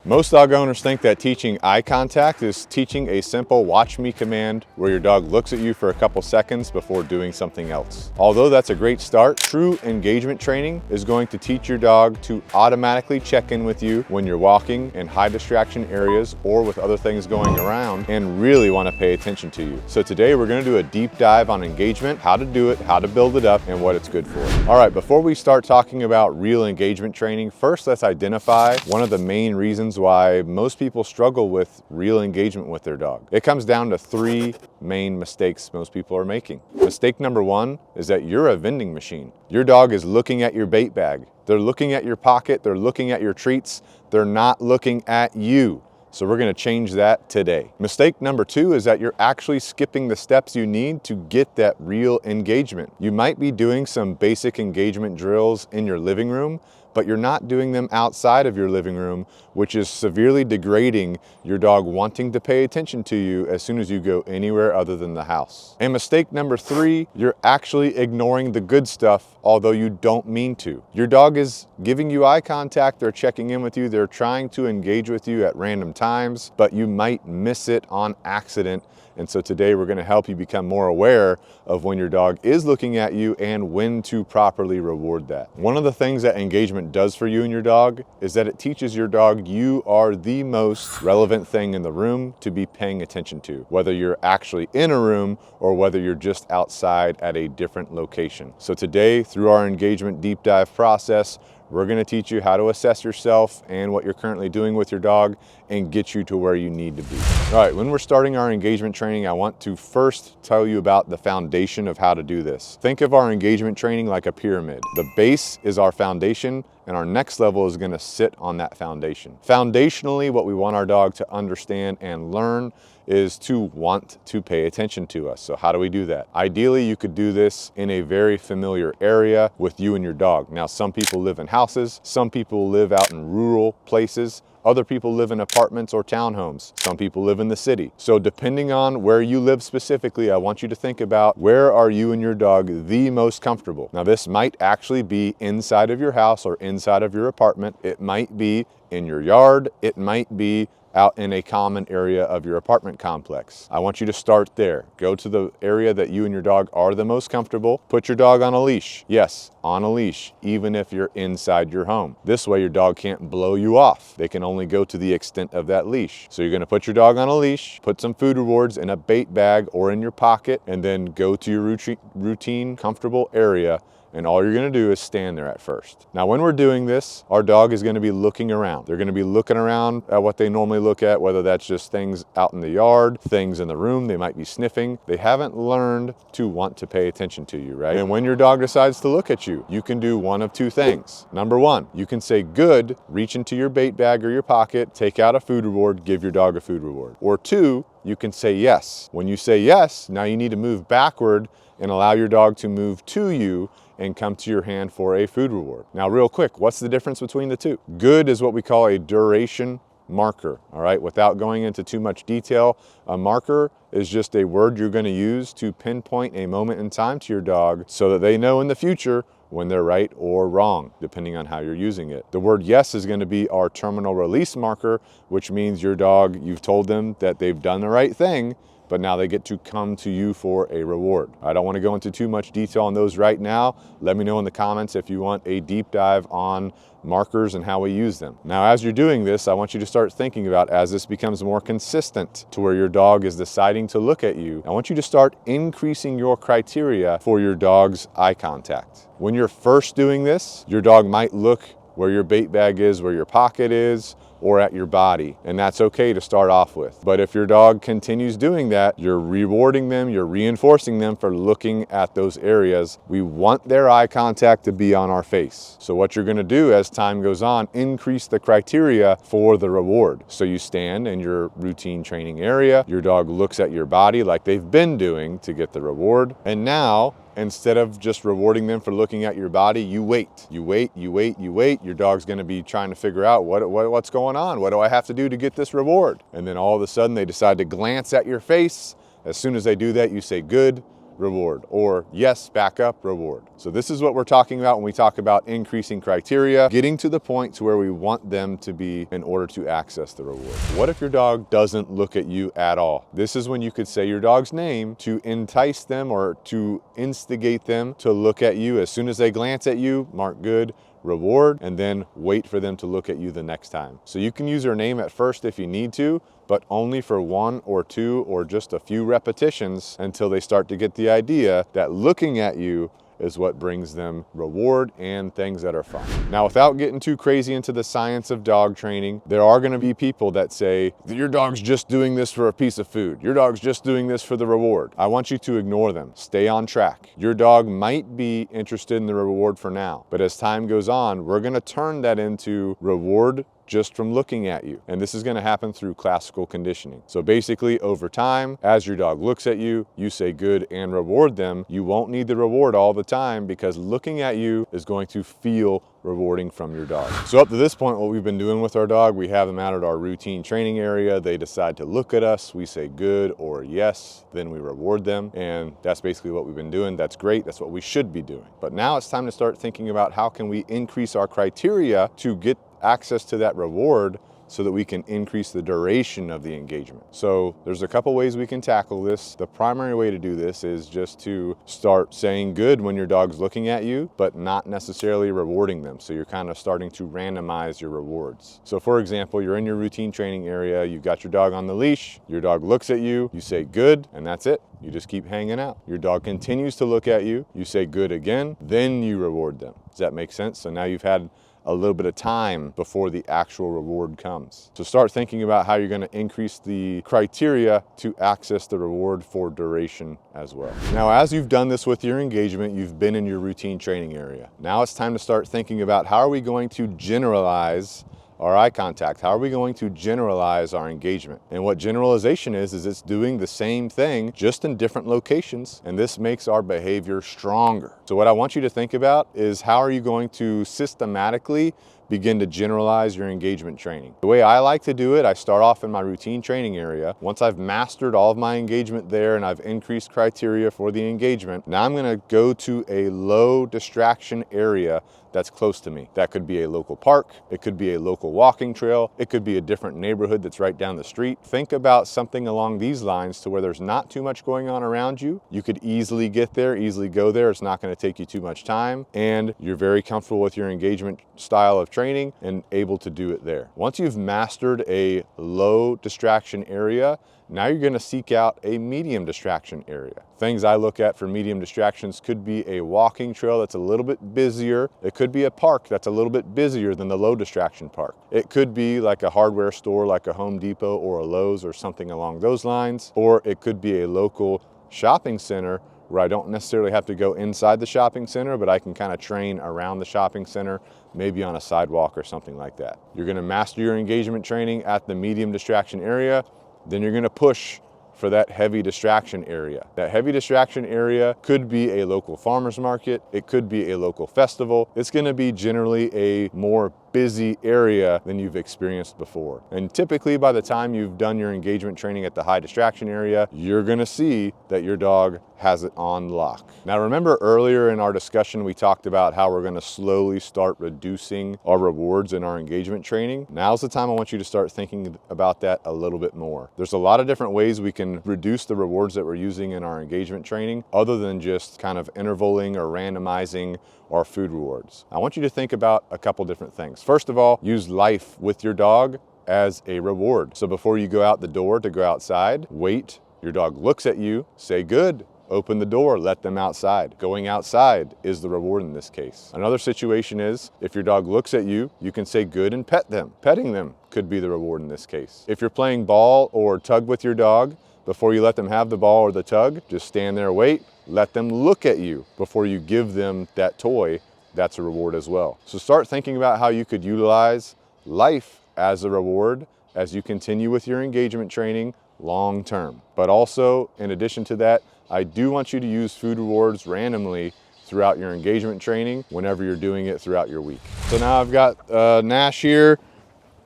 Most dog owners think that teaching eye contact is teaching a simple watch me command where your dog looks at you for a couple seconds before doing something else. Although that's a great start, true engagement training is going to teach your dog to automatically check in with you when you're walking in high distraction areas or with other things going around and really want to pay attention to you. So today we're going to do a deep dive on engagement, how to do it, how to build it up, and what it's good for. All right, before we start talking about real engagement training, first let's identify one of the main reasons why most people struggle with real engagement with their dog. It comes down to three main mistakes most people are making. Mistake number one is that you're a vending machine. Your dog is looking at your bait bag. They're looking at your pocket. They're looking at your treats. They're not looking at you. So we're going to change that today. Mistake number two is that you're actually skipping the steps you need to get that real engagement. You might be doing some basic engagement drills in your living room, but you're not doing them outside of your living room, which is severely degrading your dog wanting to pay attention to you as soon as you go anywhere other than the house. And mistake number three, you're actually ignoring the good stuff, although you don't mean to. Your dog is giving you eye contact, they're checking in with you, they're trying to engage with you at random times, but you might miss it on accident. And so today we're going to help you become more aware of when your dog is looking at you and when to properly reward that. One of the things that engagement does for you and your dog is that it teaches your dog you are the most relevant thing in the room to be paying attention to, whether you're actually in a room or whether you're just outside at a different location. So today, through our engagement deep dive process, we're going to teach you how to assess yourself and what you're currently doing with your dog and get you to where you need to be. All right, when we're starting our engagement training, I want to first tell you about the foundation of how to do this. Think of our engagement training like a pyramid. The base is our foundation, and our next level is going to sit on that foundation. Foundationally, what we want our dog to understand and learn is to want to pay attention to us. So how do we do that? Ideally, you could do this in a very familiar area with you and your dog. Now, some people live in houses, some people live out in rural places, other people live in apartments or townhomes. Some people live in the city. So depending on where you live specifically, I want you to think about where are you and your dog the most comfortable. Now, this might actually be inside of your house or inside of your apartment. It might be in your yard. It might be out in a common area of your apartment complex. I want you to start there. Go to the area that you and your dog are the most comfortable. Put your dog on a leash. Yes, on a leash, even if you're inside your home. This way your dog can't blow you off. They can only go to the extent of that leash. So you're going to put your dog on a leash, put some food rewards in a bait bag or in your pocket, and then go to your routine comfortable area. And all you're going to do is stand there at first. Now, when we're doing this, our dog is going to be looking around. They're going to be looking around at what they normally look at, whether that's just things out in the yard, things in the room. They might be sniffing. They haven't learned to want to pay attention to you, right? And when your dog decides to look at you, you can do one of two things. Number one, you can say good, reach into your bait bag or your pocket, take out a food reward, give your dog a food reward. Or two, you can say yes. When you say yes, now you need to move backward and allow your dog to move to you and come to your hand for a food reward. Now, real quick, what's the difference between the two? Good is what we call a duration marker, all right? Without going into too much detail, a marker is just a word you're going to use to pinpoint a moment in time to your dog so that they know in the future when they're right or wrong, depending on how you're using it. The word yes is going to be our terminal release marker, which means your dog, you've told them that they've done the right thing, but now they get to come to you for a reward. I don't want to go into too much detail on those right now. Let me know in the comments if you want a deep dive on markers and how we use them. Now, as you're doing this, I want you to start thinking about, as this becomes more consistent to where your dog is deciding to look at you, I want you to start increasing your criteria for your dog's eye contact. When you're first doing this, your dog might look where your bait bag is, where your pocket is, or at your body, and that's okay to start off with. But if your dog continues doing that, you're rewarding them, you're reinforcing them for looking at those areas. We want their eye contact to be on our face. So what you're gonna do as time goes on, increase the criteria for the reward. So you stand in your routine training area, your dog looks at your body like they've been doing to get the reward, and now, instead of just rewarding them for looking at your body, you wait. You wait. Your dog's gonna be trying to figure out what's going on? What do I have to do to get this reward? And then all of a sudden they decide to glance at your face. As soon as they do that, you say good, reward, or yes, back up, reward. So this is what we're talking about when we talk about increasing criteria, getting to the point to where we want them to be in order to access the reward. What if your dog doesn't look at you at all? This is when you could say your dog's name to entice them or to instigate them to look at you. As soon as they glance at you, mark good, reward, and then wait for them to look at you the next time. So you can use their name at first if you need to, but only for 1 or 2 or just a few repetitions until they start to get the idea that looking at you is what brings them reward and things that are fun. Now, without getting too crazy into the science of dog training, there are gonna be people that say, your dog's just doing this for a piece of food. Your dog's just doing this for the reward. I want you to ignore them. Stay on track. Your dog might be interested in the reward for now, but as time goes on, we're gonna turn that into reward just from looking at you. And this is gonna happen through classical conditioning. So basically over time, as your dog looks at you, you say good and reward them. You won't need the reward all the time because looking at you is going to feel rewarding from your dog. So up to this point, what we've been doing with our dog, we have them out at our routine training area. They decide to look at us. We say good or yes, then we reward them. And that's basically what we've been doing. That's great. That's what we should be doing. But now it's time to start thinking about how can we increase our criteria to get access to that reward so that we can increase the duration of the engagement. So there's a couple ways we can tackle this. The primary way to do this is just to start saying good when your dog's looking at you, but not necessarily rewarding them. So you're kind of starting to randomize your rewards. So for example, you're in your routine training area, you've got your dog on the leash, your dog looks at you, you say good, and that's it. You just keep hanging out. Your dog continues to look at you, you say good again, then you reward them. Does that make sense? So now you've had a little bit of time before the actual reward comes. So start thinking about how you're going to increase the criteria to access the reward for duration as well. Now, as you've done this with your engagement, you've been in your routine training area. Now it's time to start thinking about how are we going to generalize our eye contact? How are we going to generalize our engagement? And what generalization is it's doing the same thing just in different locations, and this makes our behavior stronger. So what I want you to think about is how are you going to systematically begin to generalize your engagement training. The way I like to do it, I start off in my routine training area. Once I've mastered all of my engagement there and I've increased criteria for the engagement, now I'm gonna go to a low distraction area that's close to me. That could be a local park, it could be a local walking trail, it could be a different neighborhood that's right down the street. Think about something along these lines to where there's not too much going on around you. You could easily get there, easily go there. It's not gonna take you too much time, and you're very comfortable with your engagement style of training and able to do it there. Once you've mastered a low distraction area, now you're going to seek out a medium distraction area. Things I look at for medium distractions could be a walking trail that's a little bit busier. It could be a park that's a little bit busier than the low distraction park. It could be like a hardware store like a Home Depot or a Lowe's or something along those lines. Or it could be a local shopping center where I don't necessarily have to go inside the shopping center, but I can kind of train around the shopping center, maybe on a sidewalk or something like that. You're going to master your engagement training at the medium distraction area. Then you're going to push for that heavy distraction area. That heavy distraction area could be a local farmer's market. It could be a local festival. It's going to be generally a more busy area than you've experienced before. And typically by the time you've done your engagement training at the high distraction area, you're gonna see that your dog has it on lock. Now remember earlier in our discussion, we talked about how we're gonna slowly start reducing our rewards in our engagement training. Now's the time I want you to start thinking about that a little bit more. There's a lot of different ways we can reduce the rewards that we're using in our engagement training other than just kind of intervaling or randomizing our food rewards. I want you to think about a couple different things. First of all, use life with your dog as a reward. So before you go out the door to go outside, wait, your dog looks at you, say good, open the door, let them outside. Going outside is the reward in this case. Another situation is if your dog looks at you, you can say good and pet them. Petting them could be the reward in this case. If you're playing ball or tug with your dog, before you let them have the ball or the tug, just stand there, wait, let them look at you before you give them that toy. That's a reward as well. So start thinking about how you could utilize life as a reward as you continue with your engagement training long term. But also, in addition to that, I do want you to use food rewards randomly throughout your engagement training whenever you're doing it throughout your week. So now I've got Nash here,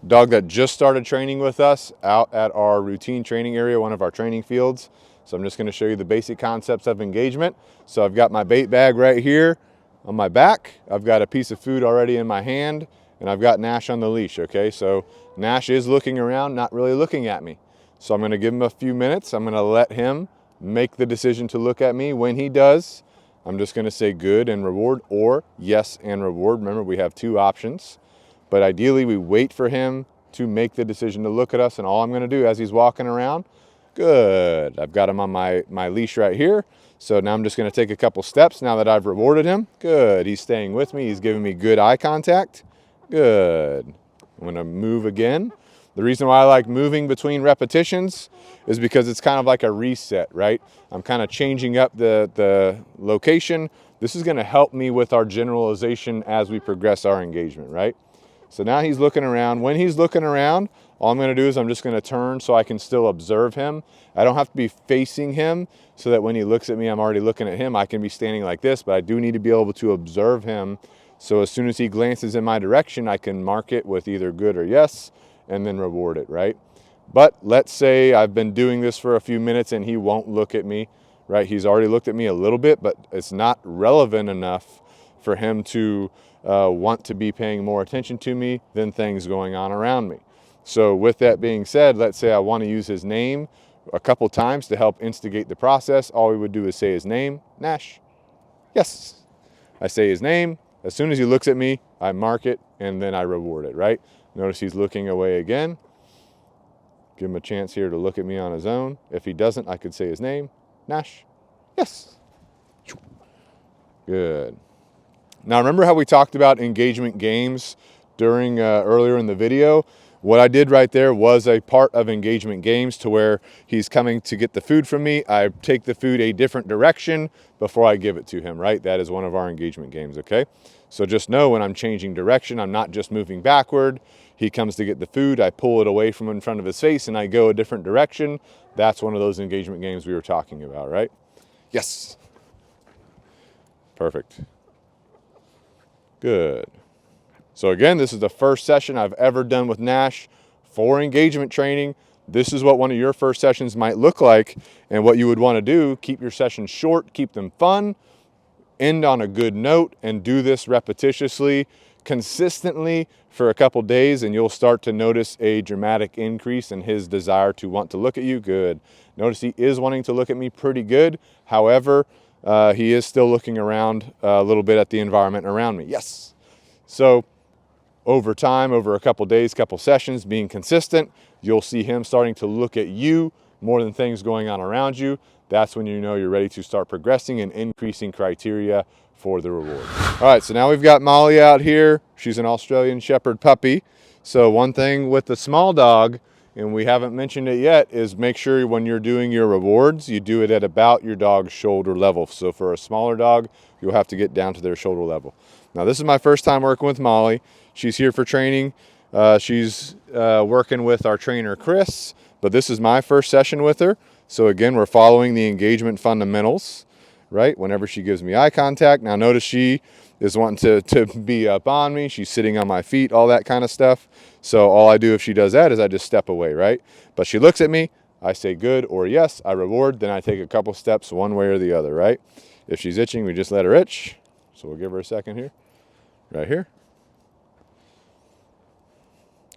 dog that just started training with us out at our routine training area, one of our training fields. So I'm just going to show you the basic concepts of engagement. So I've got my bait bag right here on my back. I've got a piece of food already in my hand, and I've got Nash on the leash, okay? So Nash is looking around, not really looking at me. So I'm going to give him a few minutes. I'm going to let him make the decision to look at me. When he does, I'm just going to say good and reward, or yes and reward. Remember, we have two options, but ideally we wait for him to make the decision to look at us. And all I'm going to do as he's walking around, good. I've got him on my leash right here. So now I'm just going to take a couple steps now that I've rewarded him. Good. He's staying with me. He's giving me good eye contact. Good. I'm going to move again. The reason why I like moving between repetitions is because it's kind of like a reset, right? I'm kind of changing up the location. This is going to help me with our generalization as we progress our engagement, right? So now he's looking around. When he's looking around, all I'm going to do is I'm just going to turn so I can still observe him. I don't have to be facing him so that when he looks at me, I'm already looking at him. I can be standing like this, but I do need to be able to observe him. So as soon as he glances in my direction, I can mark it with either good or yes, and then reward it, right? But let's say I've been doing this for a few minutes and he won't look at me, right? He's already looked at me a little bit, but it's not relevant enough for him to want to be paying more attention to me than things going on around me. So with that being said, let's say I want to use his name a couple times to help instigate the process. All we would do is say his name, Nash. Yes. I say his name. As soon as he looks at me, I mark it and then I reward it, right? Notice he's looking away again. Give him a chance here to look at me on his own. If he doesn't, I could say his name, Nash. Yes. Good. Now remember how we talked about engagement games during earlier in the video? What I did right there was a part of engagement games to where he's coming to get the food from me. I take the food a different direction before I give it to him, right? That is one of our engagement games, okay? So just know when I'm changing direction, I'm not just moving backward. He comes to get the food, I pull it away from in front of his face and I go a different direction. That's one of those engagement games we were talking about, right? Yes. Perfect. Good. So again, this is the first session I've ever done with Nash for engagement training. This is what one of your first sessions might look like. And what you would want to do, keep your sessions short, keep them fun, end on a good note, and do this repetitiously, consistently for a couple days, and you'll start to notice a dramatic increase in his desire to want to look at you. Good. Notice he is wanting to look at me pretty good. However, he is still looking around a little bit at the environment around me. Yes. So over time, over a couple days, couple sessions, being consistent, you'll see him starting to look at you more than things going on around you. That's when you know you're ready to start progressing and increasing criteria for the reward. All right, so now we've got Molly out here. She's an Australian Shepherd puppy. So one thing with the small dog, and we haven't mentioned it yet, is make sure when you're doing your rewards, you do it at about your dog's shoulder level. So for a smaller dog, you'll have to get down to their shoulder level. Now, this is my first time working with Molly. She's here for training. She's working with our trainer, Chris, but this is my first session with her. So again, we're following the engagement fundamentals, right? Whenever she gives me eye contact. Now notice she is wanting to be up on me. She's sitting on my feet, all that kind of stuff. So all I do if she does that is I just step away, right? But she looks at me, I say good or yes, I reward, then I take a couple steps one way or the other, right? If she's itching, we just let her itch. So we'll give her a second here, right here.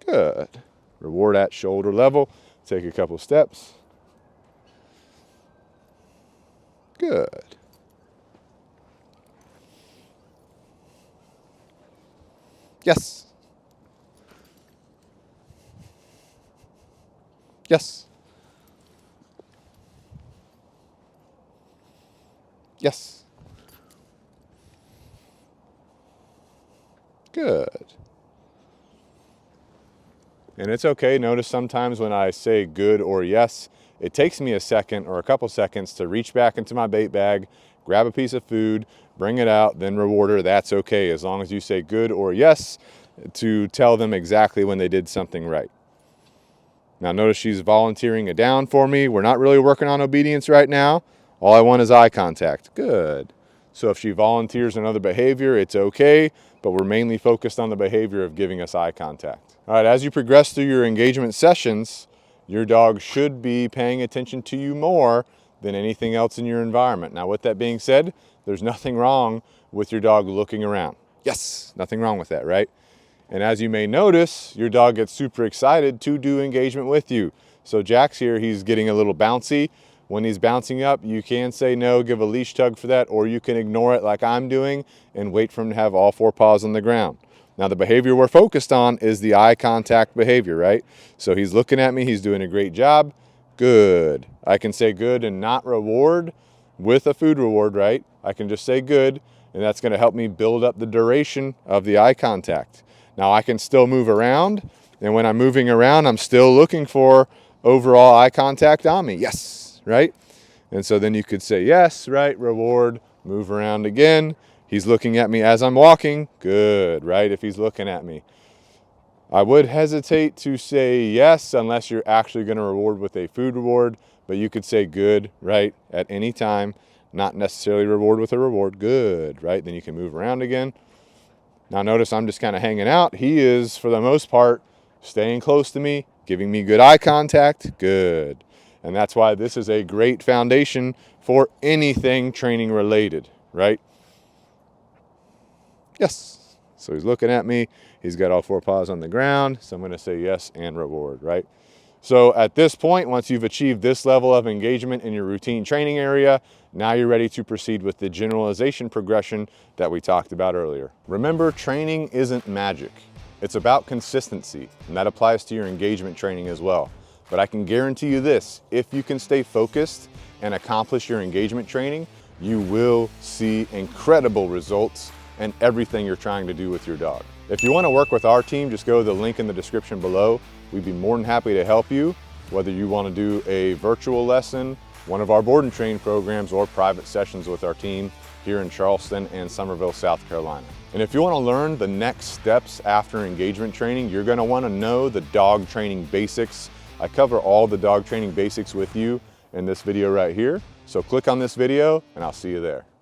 Good. Reward at shoulder level. Take a couple steps. Good. Yes. Yes. Yes. Good. And it's okay. Notice sometimes when I say good or yes, it takes me a second or a couple seconds to reach back into my bait bag, grab a piece of food, bring it out, then reward her. That's okay, as long as you say good or yes to tell them exactly when they did something right. Now notice she's volunteering a down for me. We're not really working on obedience right now. All I want is eye contact. Good. So if she volunteers another behavior, it's okay, but we're mainly focused on the behavior of giving us eye contact. All right, as you progress through your engagement sessions, your dog should be paying attention to you more than anything else in your environment. Now, with that being said, there's nothing wrong with your dog looking around. Yes, nothing wrong with that, right? And as you may notice, your dog gets super excited to do engagement with you. So Jack's here, he's getting a little bouncy. When he's bouncing up, you can say no, give a leash tug for that, or you can ignore it like I'm doing and wait for him to have all 4 paws on the ground. Now the behavior we're focused on is the eye contact behavior, right? So he's looking at me, he's doing a great job. Good. I can say good and not reward with a food reward, right? I can just say good, and that's going to help me build up the duration of the eye contact. Now I can still move around, and when I'm moving around, I'm still looking for overall eye contact on me. Yes, right? And so then you could say yes, right? Reward, move around again. He's looking at me as I'm walking. Good, right? If he's looking at me. I would hesitate to say yes unless you're actually going to reward with a food reward, but you could say good, right, at any time, not necessarily reward with a reward. Good, right? Then you can move around again. Now notice I'm just kind of hanging out. He is, for the most part, staying close to me, giving me good eye contact. Good. And that's why this is a great foundation for anything training related, right? Yes. So he's looking at me. He's got all 4 paws on the ground. So I'm going to say yes and reward, right? So at this point, once you've achieved this level of engagement in your routine training area, now you're ready to proceed with the generalization progression that we talked about earlier. Remember, training isn't magic. It's about consistency, and that applies to your engagement training as well. But I can guarantee you this, if you can stay focused and accomplish your engagement training, you will see incredible results in everything you're trying to do with your dog. If you want to work with our team, just go to the link in the description below. We'd be more than happy to help you, whether you want to do a virtual lesson, one of our board and train programs, or private sessions with our team here in Charleston and Summerville, South Carolina. And if you want to learn the next steps after engagement training, you're going to want to know the dog training basics. I cover all the dog training basics with you in this video right here. So click on this video and I'll see you there.